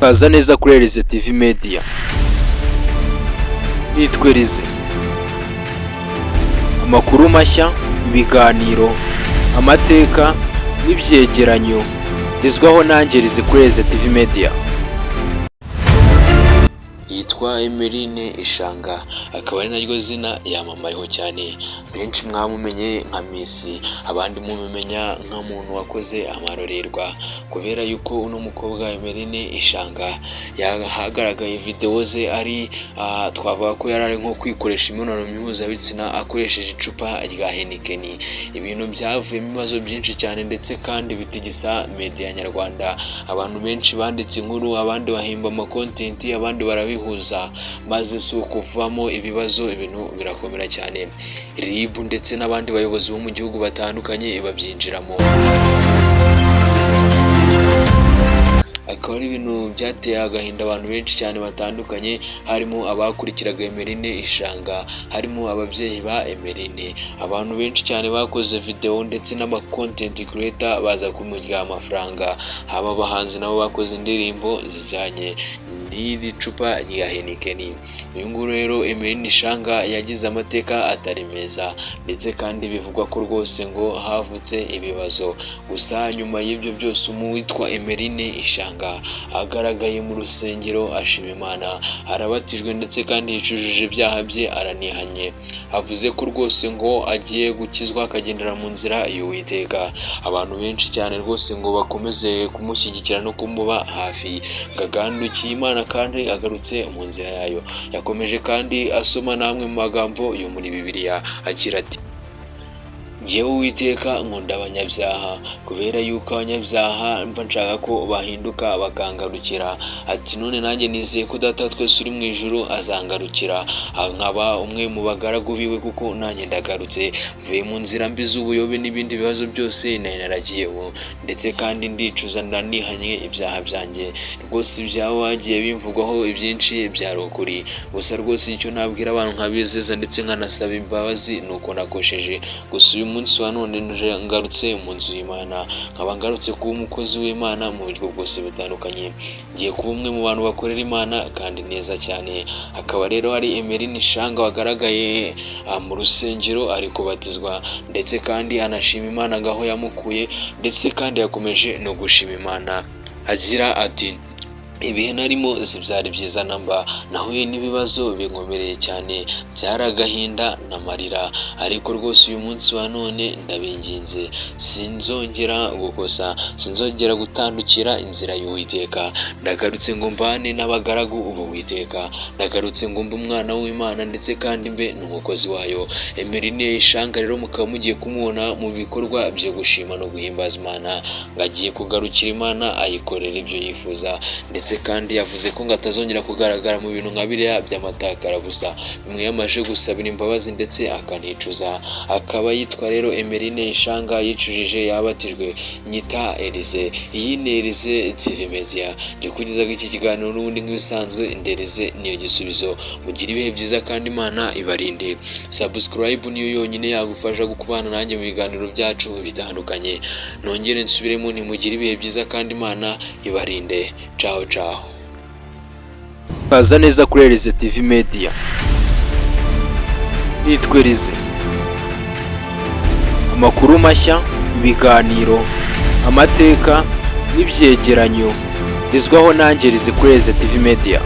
Kaza neza kuri Elize TV Media. Nitwe Elize. Amakuru mashya, ibiganiro, amateka n'ibyegeranyo bizwaho nanjye Elize kuri Elize TV Media. Yitwa Emeline Ishanga, akaba ari naryo zina yamamayeho cyane. Benshi mwamumenye nka Miss, abandi mumumenya nka muntu wakoze amarorerwa, kubera yuko uno mukobwa Emeline Ishanga yahagaragaye video ze ari twavuga ko yarari nko kwikoresha imibonano mpuzabitsina akoresheje icupa rya Heineken. Ibintu byavuyemo ibibazo byinshi cyane ndetse kandi bitigisa media nyarwanda. Abantu benshi banditse inkuru, abandi bahimba ama content, abandi barabihuza, maze si ukuvamo ibibazo, ibintu birakomera cyane. RIB ndetse n'abandi bayobozi bo mu gihugu batandukanye babyinjiramo. Akaba ari ibintu byateye agahinda abantu benshi cyane batandukanye, harimo abakurikiraga Emeline Ishanga, harimo ababyeyi ba Emeline, abantu benshi cyane bakoze video ndetse n'ama content creator baza kumurya amafaranga, haba abahanzi nabo bakoze indirimbo zijyanye n'iri cupa rya Heineken. Uyu nguyu rero Emeline Ishanga yagize amateka atari meza, ndetse kandi bivugwa ko rwose ngo havutse ibibazo. Gusa nyuma y'ibyo byose witwa Emeline Ishanga agaragaye mu rusengero ashima Imana, arabatijwe ndetse kandi yicujije ibyaha bye, aranihanye, avuze ko rwose ngo agiye gukizwa akagendera mu nzira y'Uwiteka. Abantu benshi cyane rwose ngo bakomeze kumushyigikira no kumuba hafi, ngagandukiye Imana kandi agarutse mu nzira yayo. Yakomeje kandi asoma namwe mu magambo yo muri Bibiliya agira ati: Njyewe Uwiteka nkunda abanyabyaha, kubera yuko abanyabyaha mba nshaka ko bahinduka bakangarukira. Ati none nanjye nizeye ko Data twese uri mu ijuru azangarukira, nkaba umwe mu bagaragu biwe, kuko nanjye ndagarutse mvuye mu nzira mbi z'ubuyobe n'ibindi bibazo byose nari naragiyeho, ndetse kandi ndicuza ndanihanye ibyaha byanjye. Rwose ibyaho hagiye bimvugwaho ibyinshi byari ukuri, gusa rwose icyo nabwira abantu nkabizeza ndetse nkanasaba imbabazi nuko nakosheje. Gusa uyu munsi wa none ngarutse mu nzu y'Imana, nkaba ngarutse kuba umukozi w'Imana mu buryo bwose butandukanye. Ngiye kuba umwe mu bantu bakorera Imana kandi neza cyane. Akaba rero ari Emeline Ishanga wagaragaye mu rusengero ari kubatizwa, ndetse kandi anashima Imana ngaho yamukuye, ndetse kandi yakomeje no gushima Imana agira ati: ibihe narimo byari byiza namba, nahuye n'ibibazo binkomereye cyane, byaragahinda n'amarira, ariko rwose uyu munsi wa none ndabinginze, sinzongera gukosa, sinzongera gutandukira inzira y'Uwiteka. Ndagarutse ngo mbane n'abagaragu b'Uwiteka, ndagarutse ngo mbe umwana w'Imana, ndetse kandi mbe n'umukozi wayo. Emeline Ishanga rero mukaba mugiye kumubona mu bikorwa byo gushima no guhimbaza Imana, ngagiye kugarukira Imana ayikorera ibyo yifuza, ndetse kandi yavuze ko ngo atazongera kugaragara mu bintu nka biriya by'amatakara gusa, bimwe yamaje gusabira imbabazi ndetse akanicuza. Akaba yitwa rero Emeline Ishanga, yicujije, yabatijwe. Nyita Elize, iyi ni Elize TV Media. Ndikugezaga iki kiganiro n'ubundi nk'ibisanzwe, Elize niyo gisubizo. Mugira ibihe byiza kandi Imana ibarinde. Subscribe niyo yonyine yagufasha gukubana nanjye mu biganiro byacu bitandukanye. Nongere nsubiremo, nimugire ibihe byiza kandi Imana ibarinde. Ciao ciao. Kaza neza kuri Elize TV Media. Nitwe Elize. Amakuru mashya, ibiganiro, amateka n'ibyegeranyo bizwaho nanjye Elize kuri Elize TV Media.